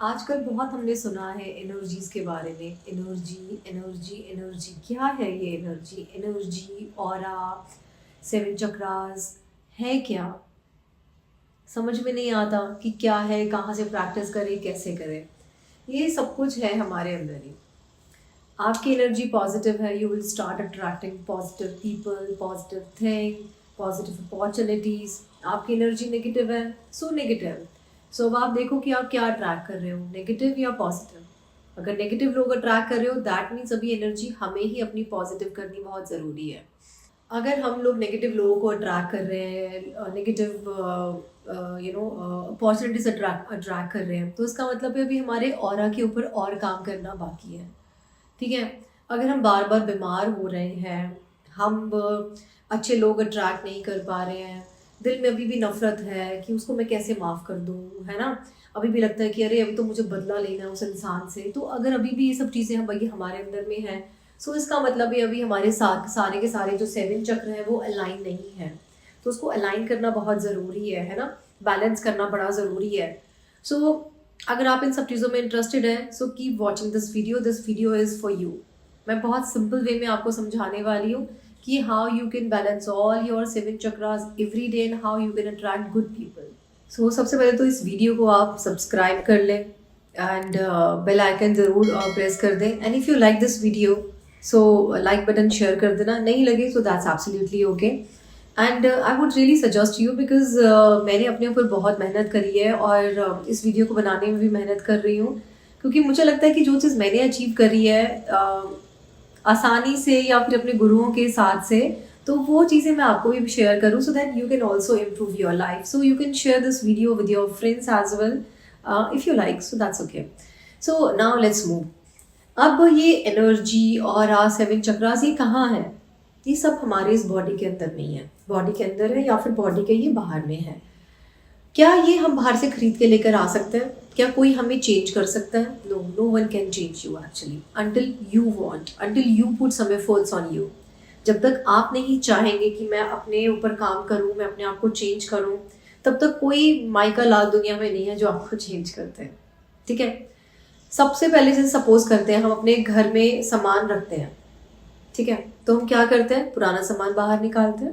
आजकल बहुत हमने सुना है एनर्जीज के बारे में। एनर्जी एनर्जी एनर्जी, क्या है ये energy? Energy, aura, seven chakras है क्या? समझ में नहीं आता कि क्या है, कहाँ से प्रैक्टिस करें, कैसे करें। ये सब कुछ है हमारे अंदर ही। आपकी एनर्जी पॉजिटिव है, you will start attracting positive people, positive thing, positive opportunities. आपकी एनर्जी नेगेटिव है, सो नेगेटिव। सो अब आप देखो कि आप क्या अट्रैक्ट कर रहे हो, नेगेटिव या पॉजिटिव। अगर नेगेटिव लोग अट्रैक्ट कर रहे हो, दैट मीन्स अभी एनर्जी हमें ही अपनी पॉजिटिव करनी बहुत ज़रूरी है। अगर हम लोग नेगेटिव लोगों को अट्रैक्ट कर रहे हैं, नेगेटिव अपॉर्चुनिटीज अट्रैक्ट कर रहे हैं, तो इसका मतलब है अभी हमारे ऑरा के ऊपर और काम करना बाकी है। ठीक है। अगर हम बार बार बीमार हो रहे हैं, हम अच्छे लोग अट्रैक्ट नहीं कर पा रहे हैं, दिल में अभी भी नफरत है कि उसको मैं कैसे माफ़ कर दूँ, है ना। अभी भी लगता है कि अरे अभी तो मुझे बदला लेना है उस इंसान से। तो अगर अभी भी ये सब चीज़ें हम भाई हमारे अंदर में हैं, सो इसका मतलब है अभी हमारे साथ सारे के सारे जो सेवन चक्र हैं वो अलाइन नहीं है। तो उसको अलाइन करना बहुत ज़रूरी है ना। बैलेंस करना बड़ा ज़रूरी है। सो अगर आप इन सब चीज़ों में इंटरेस्टेड हैं, so keep watching this video is for you. मैं बहुत सिंपल वे में आपको समझाने वाली हूँ कि how you can balance all your seven chakras every day and how you can attract good people. So सबसे पहले तो इस वीडियो को आप सब्सक्राइब कर लें एंड बेल आइकन ज़रूर प्रेस कर दें। And if you like this video, so like button share कर देना। नहीं लगे तो that's absolutely okay. And I would really suggest you because मैंने अपने ऊपर बहुत मेहनत करी है और इस वीडियो को बनाने में भी मेहनत कर रही हूँ, क्योंकि मुझे लगता है कि जो चीज़ मैंने अचीव करी है आसानी से या फिर अपने गुरुओं के साथ से, तो वो चीज़ें मैं आपको भी शेयर करूँ so that you can also improve your life. So you can share this video with your friends as well if you like, so that's okay. So now let's move. अब ये एनर्जी और seven chakras ये कहाँ है? ये सब हमारे इस बॉडी के अंदर नहीं है। बॉडी के अंदर है या फिर बॉडी के ये बाहर में है। क्या ये हम बाहर से खरीद के लेकर आ सकते हैं? क्या कोई हमें चेंज कर सकता है? No, no one can change you actually until you want, until you put some efforts on you. जब तक आप नहीं चाहेंगे कि मैं अपने ऊपर काम करूं, मैं अपने आप को चेंज करूं, तब तक कोई माइका लाल दुनिया में नहीं है जो आपको चेंज करते हैं। ठीक है। सबसे पहले जैसे सपोज करते हैं हम अपने घर में सामान रखते हैं, ठीक है, तो हम क्या करते हैं? पुराना सामान बाहर निकालते हैं,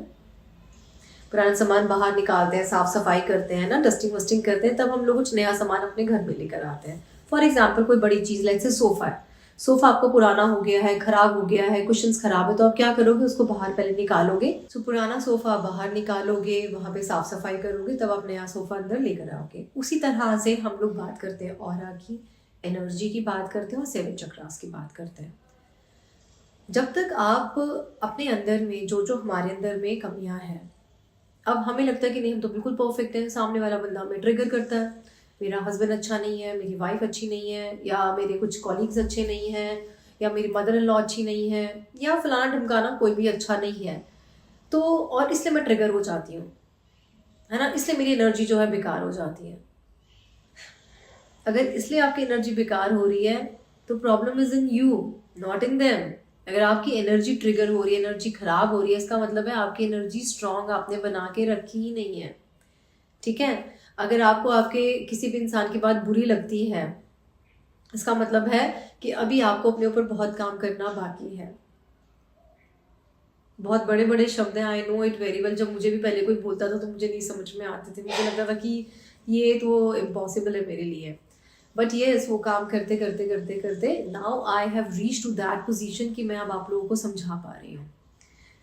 पुराना सामान बाहर निकालते हैं, साफ सफाई करते हैं ना, डस्टिंग वस्टिंग करते हैं, तब हम लोग कुछ नया सामान अपने घर में लेकर आते हैं। फॉर एग्जाम्पल कोई बड़ी चीज़ लाइक से सोफा है। सोफा आपको पुराना हो गया है, खराब हो गया है, कुशन्स खराब है, तो आप क्या करोगे? उसको बाहर पहले निकालोगे। सो पुराना सोफा बाहर निकालोगे, वहाँ पे साफ सफाई करोगे, तब आप नया सोफा अंदर लेकर आओगे। उसी तरह से हम लोग बात करते हैं ऑरा की, एनर्जी की बात करते हैं और सेवन चक्रास की बात करते हैं। जब तक आप अपने अंदर में जो हमारे अंदर में कमियां हैं, अब हमें लगता है कि नहीं हम तो बिल्कुल परफेक्ट हैं, सामने वाला बंदा हमें ट्रिगर करता है, मेरा हस्बैंड अच्छा नहीं है, मेरी वाइफ अच्छी नहीं है, या मेरे कुछ कॉलीग्स अच्छे नहीं हैं, या मेरी मदर इन लॉ अच्छी नहीं है, या फलाना ढमकाना कोई भी अच्छा नहीं है, तो और इसलिए मैं ट्रिगर हो जाती हूँ, है ना, इसलिए मेरी एनर्जी जो है बेकार हो जाती है। अगर इसलिए आपकी एनर्जी बेकार हो रही है तो problem is in you, not in them. अगर आपकी एनर्जी ट्रिगर हो रही है, एनर्जी खराब हो रही है, इसका मतलब है आपकी एनर्जी स्ट्रांग आपने बना के रखी ही नहीं है। ठीक है। अगर आपको आपके किसी भी इंसान की बात बुरी लगती है, इसका मतलब है कि अभी आपको अपने ऊपर बहुत काम करना बाकी है। बहुत बड़े बड़े शब्द हैं, I know it very well. जब मुझे भी पहले कोई बोलता था तो मुझे नहीं समझ में आते थे, मुझे लगता था कि ये तो इम्पॉसिबल है मेरे लिए। बट येस, वो काम करते करते करते करते now I have reach to that position कि मैं अब आप लोगों को समझा पा रही हूँ।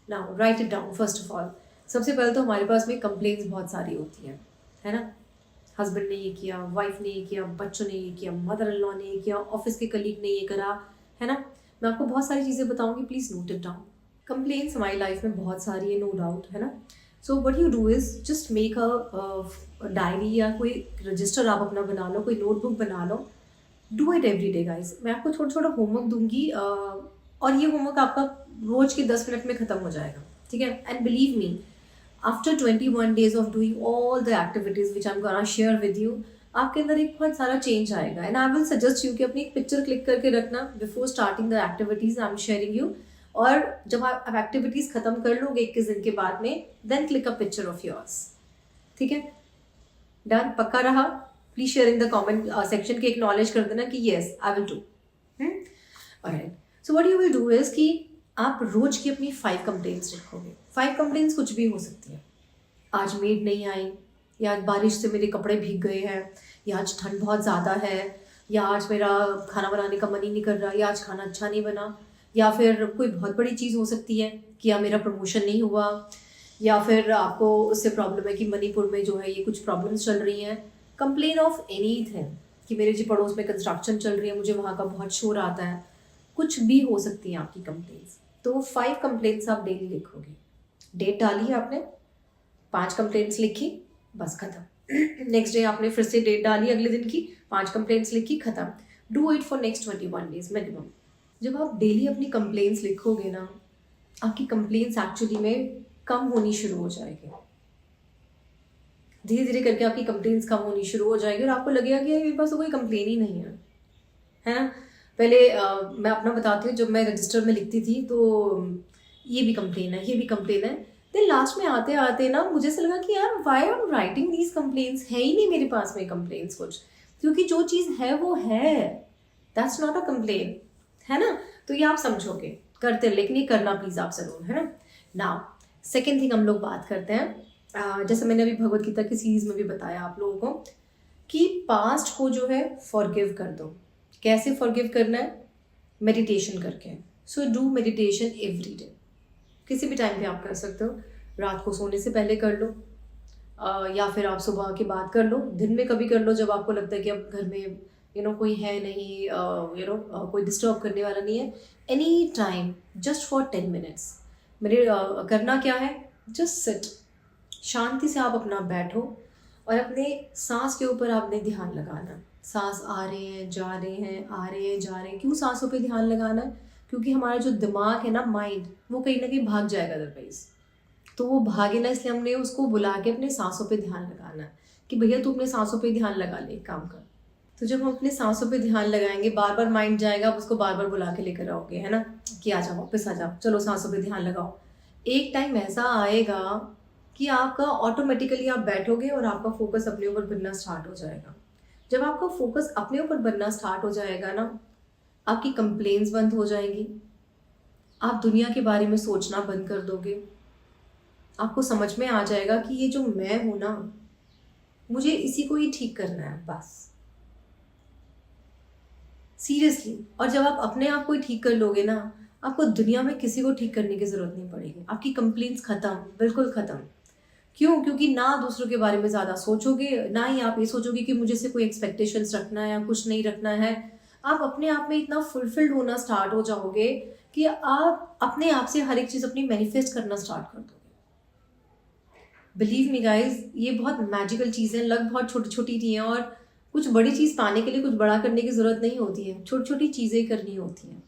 Now right it down. First of all, सबसे पहले तो हमारे पास में कंप्लेंट्स बहुत सारी होती हैं, है ना। हस्बैंड ने ये किया, वाइफ ने ये किया, बच्चों ने ये किया, मदर इन लॉ ने ये किया, ऑफिस के कलीग ने ये करा, है ना। मैं आपको बहुत सारी चीज़ें बताऊंगी, please note it down. Complaints हमारी लाइफ में बहुत सारी है, नो डाउट, है ना। So what you do is just make a diary या कोई रजिस्टर आप अपना बना लो, कोई नोटबुक बना लो। Do it every day guys. मैं आपको छोटा छोटा होमवर्क दूंगी और ये होमवर्क आपका रोज के 10 मिनट में ख़त्म हो जाएगा, ठीक है। And believe me, after 21 days of doing all the activities which I am gonna share with you, आपके अंदर एक बहुत सारा चेंज आएगा। And I will suggest you कि अपनी एक पिक्चर क्लिक करके रखना before starting the activities I am sharing you. और जब आप एक्टिविटीज खत्म कर लोगे 21 दिन के बाद में, then click a picture of yours. ठीक है, डन, पक्का रहा। Please share in the comment section के एक्नॉलेज कर देना कि yes I will do. All right, so what you will do is कि आप रोज की अपनी 5 कंप्लेंट्स लिखोगे। 5 कंप्लेंट्स कुछ भी हो सकती है। आज मेड नहीं आई, या आज बारिश से मेरे कपड़े भीग गए हैं, या आज ठंड बहुत ज़्यादा है, या आज मेरा खाना बनाने का मन ही नहीं कर रहा, या आज खाना अच्छा नहीं बना, या फिर कोई बहुत बड़ी चीज़ हो सकती है कि या मेरा प्रमोशन नहीं हुआ, या फिर आपको उससे प्रॉब्लम है कि मणिपुर में जो है ये कुछ प्रॉब्लम्स चल रही हैं। कंप्लेन ऑफ एनीथिंग कि मेरे जी पड़ोस में कंस्ट्रक्शन चल रही है, मुझे वहाँ का बहुत शोर आता है, कुछ भी हो सकती हैं आपकी कंप्लेंट्स। तो 5 कंप्लेंट्स आप डेली लिखोगे। डेट डाली है आपने, 5 कंप्लेंट्स लिखी, बस खत्म। नेक्स्ट डे आपने फिर से डेट डाली अगले दिन की, 5 कंप्लेंट्स लिखी, खत्म। Do it for next 21 days minimum. जब आप डेली अपनी कंप्लेंट्स लिखोगे ना, आपकी कंप्लेंट्स एक्चुअली में कम होनी शुरू हो जाएगी। धीरे धीरे करके आपकी कंप्लेंट्स कम होनी शुरू हो जाएगी और आपको लगेगा कि मेरे पास तो कोई कंप्लेन ही नहीं है ना। पहले मैं अपना बताती हूँ, जब मैं रजिस्टर में लिखती थी तो ये भी कंप्लेन है, ये भी कंप्लेन है। देन लास्ट में आते आते ना मुझे ऐसा लगा कि यार why I am writing these complaints, है ही नहीं मेरे पास में कंप्लेंट्स कुछ, क्योंकि जो चीज़ है वो है, दैट्स नॉट अ कंप्लेन, है ना। तो ये आप समझोगे, करते, लेकिन ये करना प्लीज़ आप ज़रूर, है ना। नाउ सेकेंड थिंग हम लोग बात करते हैं, जैसे मैंने अभी भगवत गीता की सीरीज में भी बताया आप लोगों को कि पास्ट को जो है फॉरगिव कर दो। कैसे फॉरगिव करना है? मेडिटेशन करके। So do meditation every day, किसी भी टाइम पे आप कर सकते हो। रात को सोने से पहले कर लो, या फिर आप सुबह के बाद कर लो, दिन में कभी कर लो जब आपको लगता है कि अब घर में कोई है नहीं, कोई डिस्टर्ब करने वाला नहीं है। Any time, just for 10 minutes. मेरे करना क्या है? जस्ट सिट, शांति से आप अपना बैठो और अपने सांस के ऊपर आपने ध्यान लगाना। सांस आ रहे हैं, जा रहे हैं, आ रहे हैं, जा रहे हैं। क्यों सांसों पे ध्यान लगाना है? क्योंकि हमारा जो दिमाग है ना, माइंड, वो कहीं ना कहीं भाग जाएगा अदरवाइज। तो वो भागे ना, इसलिए हमने उसको बुला के अपने सांसों पे ध्यान लगाना है कि भैया तू अपने सांसों पे ध्यान लगा ले, काम कर। तो जब हम अपने सांसों पे ध्यान लगाएंगे, बार बार माइंड जाएगा, आप उसको बार बार बुला के लेकर आओगे, है ना, कि आ जाओ, वापस आ जाओ, चलो सांसों पे ध्यान लगाओ। एक टाइम ऐसा आएगा कि आपका ऑटोमेटिकली आप बैठोगे और आपका फोकस अपने ऊपर बनना स्टार्ट हो जाएगा। जब आपका फोकस अपने ऊपर बनना स्टार्ट हो जाएगा ना, आपकी कंप्लेंट्स बंद हो जाएंगी, आप दुनिया के बारे में सोचना बंद कर दोगे। आपको समझ में आ जाएगा कि ये जो मैं हूं ना, मुझे इसी को ही ठीक करना है, बस सीरियसली। और जब आप अपने आप को ही ठीक कर लोगे ना, आपको दुनिया में किसी को ठीक करने की जरूरत नहीं पड़ेगी। आपकी कंप्लेंट्स खत्म, बिल्कुल खत्म। क्यों? क्योंकि ना दूसरों के बारे में ज़्यादा सोचोगे, ना ही आप ये सोचोगे कि मुझे से कोई एक्सपेक्टेशंस रखना है या कुछ नहीं रखना है। आप अपने आप में इतना फुलफिल्ड होना स्टार्ट हो जाओगे कि आप अपने आप से हर एक चीज़ अपनी मैनिफेस्ट करना स्टार्ट कर दोगे। बिलीव मी गाइज, ये बहुत मैजिकल चीज़ें, लग बहुत छोटी छोटी थी हैं, और कुछ बड़ी चीज़ पाने के लिए कुछ बड़ा करने की ज़रूरत नहीं होती है, छोटी छोटी चीज़ें करनी होती हैं।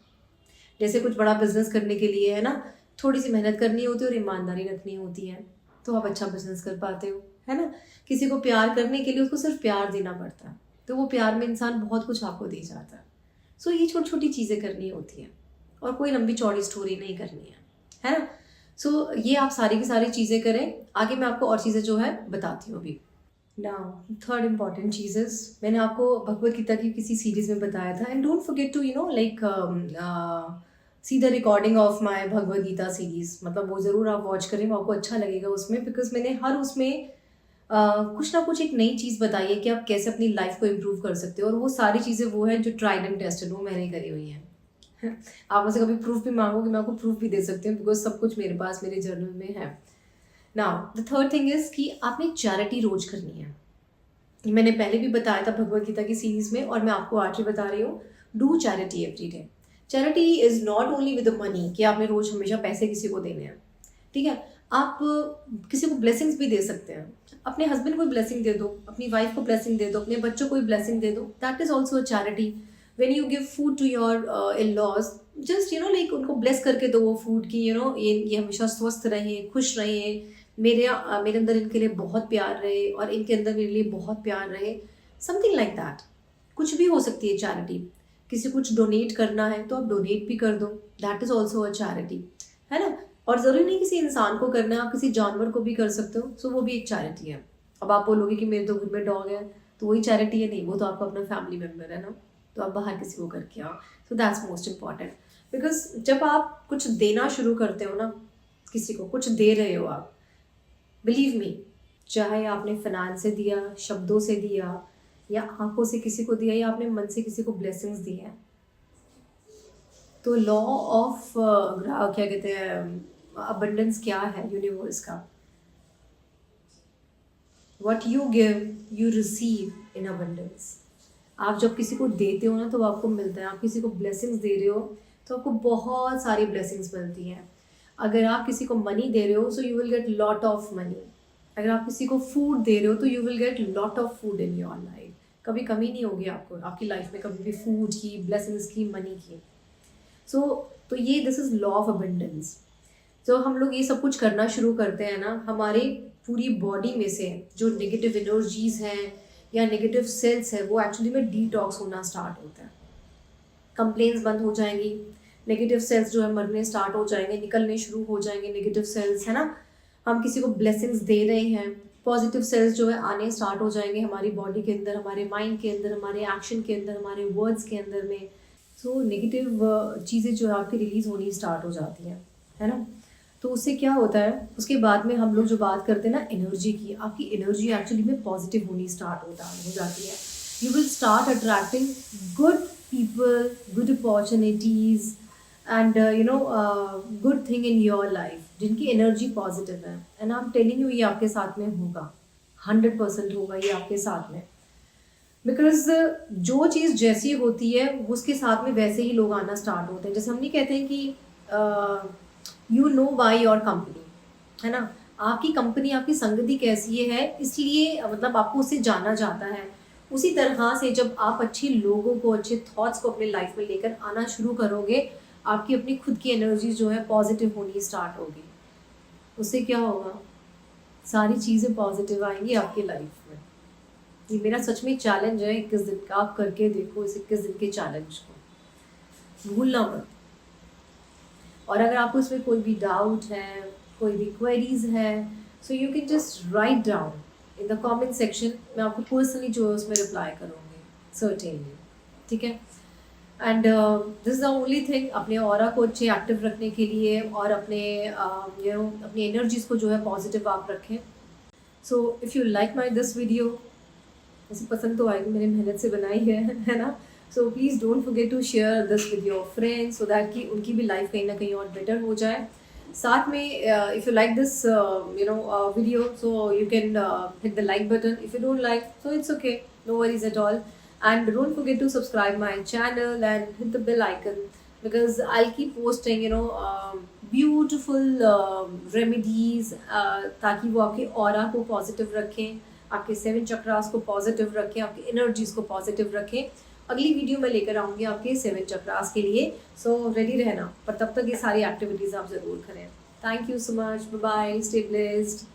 जैसे कुछ बड़ा बिजनेस करने के लिए, है ना, थोड़ी सी मेहनत करनी होती है और ईमानदारी रखनी होती है, तो आप अच्छा बिजनेस कर पाते हो, है ना। किसी को प्यार करने के लिए उसको सिर्फ प्यार देना पड़ता है, तो वो प्यार में इंसान बहुत कुछ आपको दे जाता है। सो ये छोटी छोटी चीज़ें करनी होती हैं और कोई लंबी चौड़ी स्टोरी नहीं करनी है ना। सो ये आप सारी की सारी चीज़ें करें। आगे मैं आपको और चीज़ें जो है बताती हूँ अभी। नाउ थर्ड इम्पॉर्टेंट चीज़ेस, मैंने आपको भगवत गीता की किसी सीरीज़ में बताया था, and don't forget to see the recording of my Bhagavad Gita series. मतलब वो ज़रूर आप वॉच करें, वो आपको अच्छा लगेगा उसमें, बिकॉज मैंने हर उसमें कुछ ना कुछ एक नई चीज़ बताई है कि आप कैसे अपनी लाइफ को इम्प्रूव कर सकते हो। और वो सारी चीज़ें वो हैं जो ट्राइड एंड टेस्टेड, वो मैंने करी हुई हैं। आप मुझसे कभी प्रूफ भी मांगोगे, मैं आपको प्रूफ भी दे सकती हूँ, बिकॉज सब कुछ मेरे पास मेरे जर्नल में है। Now the third thing is कि आपने चैरिटी रोज करनी है। मैंने पहले भी बताया था भगवत गीता की सीरीज़ में, और मैं आपको आज भी बता रही हूँ, do charity every day. Charity is not only with the money कि आपने रोज़ हमेशा पैसे किसी को देने हैं, ठीक है। आप किसी को ब्लेसिंग्स भी दे सकते हैं। अपने हस्बैंड को ब्लेसिंग दे दो, अपनी वाइफ को ब्लेसिंग दे दो, अपने बच्चों को ब्लेसिंग दे दो, that is also a charity. When you give food to your in laws, just like उनको ब्लेस करके दो वो फूड की, ये हमेशा स्वस्थ रहे, खुश रहे, मेरे अंदर इनके लिए बहुत प्यार रहे और इनके अंदर मेरे लिए बहुत प्यार रहे, समथिंग लाइक दैट। कुछ भी हो सकती है चैरिटी। किसी कुछ डोनेट करना है तो आप डोनेट भी कर दो, that is also a charity, है ना। और ज़रूरी नहीं किसी इंसान को करना है, आप किसी जानवर को भी कर सकते हो, सो वो भी एक चैरिटी है। अब आप बोलोगे कि मेरे तो घर में डॉग है, तो वही चैरिटी है नहीं, वो तो आपका अपना फैमिली मेम्बर है ना, तो आप बाहर किसी को करके आओ। So that's most important, because जब आप कुछ देना शुरू करते हो ना, किसी को कुछ दे रहे हो आप, बिलीव मी, चाहे आपने फाइनेंस से दिया, शब्दों से दिया, या आंखों से किसी को दिया, या आपने मन से किसी को ब्लेसिंग्स दी हैं, तो लॉ ऑफ क्या कहते हैं अबंडेंस क्या है यूनिवर्स का, what you give you receive in abundance. आप जब किसी को देते हो ना तो आपको मिलता है। आप किसी को ब्लेसिंग्स दे रहे हो तो आपको बहुत सारी ब्लेसिंग्स मिलती हैं। अगर आप किसी को मनी दे रहे हो so you will get lot of money. अगर आप किसी को फूड दे रहे हो तो you will get lot of food in your life. कभी कमी नहीं होगी आपको आपकी लाइफ में कभी भी फूड की, ब्लेसिंग्स की, मनी की। तो ये this is law of abundance. तो हम लोग ये सब कुछ करना शुरू करते हैं ना, हमारी पूरी बॉडी में से जो नेगेटिव एनर्जीज हैं या नेगेटिव सेल्स है वो एक्चुअली में डिटॉक्स होना स्टार्ट होता है। कंप्लेंट्स बंद हो जाएंगी, नेगेटिव सेल्स जो है मरने स्टार्ट हो जाएंगे, निकलने शुरू हो जाएंगे नेगेटिव सेल्स, है ना। हम किसी को ब्लेसिंग्स दे रहे हैं, पॉजिटिव सेल्स जो है आने स्टार्ट हो जाएंगे हमारी बॉडी के अंदर, हमारे माइंड के अंदर, हमारे एक्शन के अंदर, हमारे वर्ड्स के अंदर में। सो नेगेटिव चीज़ें जो है आपकी रिलीज होनी स्टार्ट हो जाती हैं, है ना। तो उससे क्या होता है, उसके बाद में हम लोग जो बात करते हैं ना एनर्जी की, आपकी एनर्जी एक्चुअली में पॉजिटिव होनी स्टार्ट हो जाती है। You will start attracting good people, good opportunities and good thing in your life, जिनकी एनर्जी पॉजिटिव है। And I am telling you ये आपके साथ में होगा, 100% होगा ये आपके साथ में। बिकॉज जो चीज़ जैसी होती है उसके साथ में वैसे ही लोग आना स्टार्ट होते हैं। जैसे हम नहीं कहते हैं कि you know by your company, है ना। आपकी कंपनी, आपकी संगति कैसी है इसलिए मतलब आपको उसे जाना जाता है। उसी तरह से जब आप अच्छे लोगों को, अच्छे थॉट्स को अपने लाइफ में लेकर आना शुरू करोगे, आपकी अपनी खुद की एनर्जी जो है पॉजिटिव होनी स्टार्ट होगी। उससे क्या होगा, सारी चीज़ें पॉजिटिव आएंगी आपकी लाइफ में। ये मेरा सच में चैलेंज है 21 दिन का, आप करके देखो इस 21 दिन के चैलेंज को, भूलना मत। और अगर आपको इसमें कोई भी डाउट है, कोई भी क्वेरीज है, सो you can just write down in the comment section. मैं आपको पर्सनली जो है उसमें रिप्लाई करूँगी सर्टेनली, ठीक है। And this is the only thing, अपने ऑरा को अच्छे एक्टिव रखने के लिए और अपने अपनी एनर्जीज को जो है पॉजिटिव आप रखें। So if you like my this video, मुझे पसंद तो आएगी, मैंने मेहनत से बनाई है ना। So please don't forget to share this with your friends so that कि उनकी भी लाइफ कहीं ना कहीं और बेटर हो जाए। साथ में if you like this video so you can hit the like button. If you don't like so it's okay, no worries at all. And don't forget to subscribe my channel and hit the bell icon because I'll keep posting beautiful remedies ताकि वो आपके aura को positive रखें, आपके 7 चक्रास को positive रखें, आपकी energies को पॉजिटिव रखें। अगली वीडियो में लेकर आऊँगी आपके 7 चक्रास के लिए। सो रेडी रहना, पर तब तक ये सारी एक्टिविटीज़ आप ज़रूर करें। Thank you so much, bye bye, stay blessed.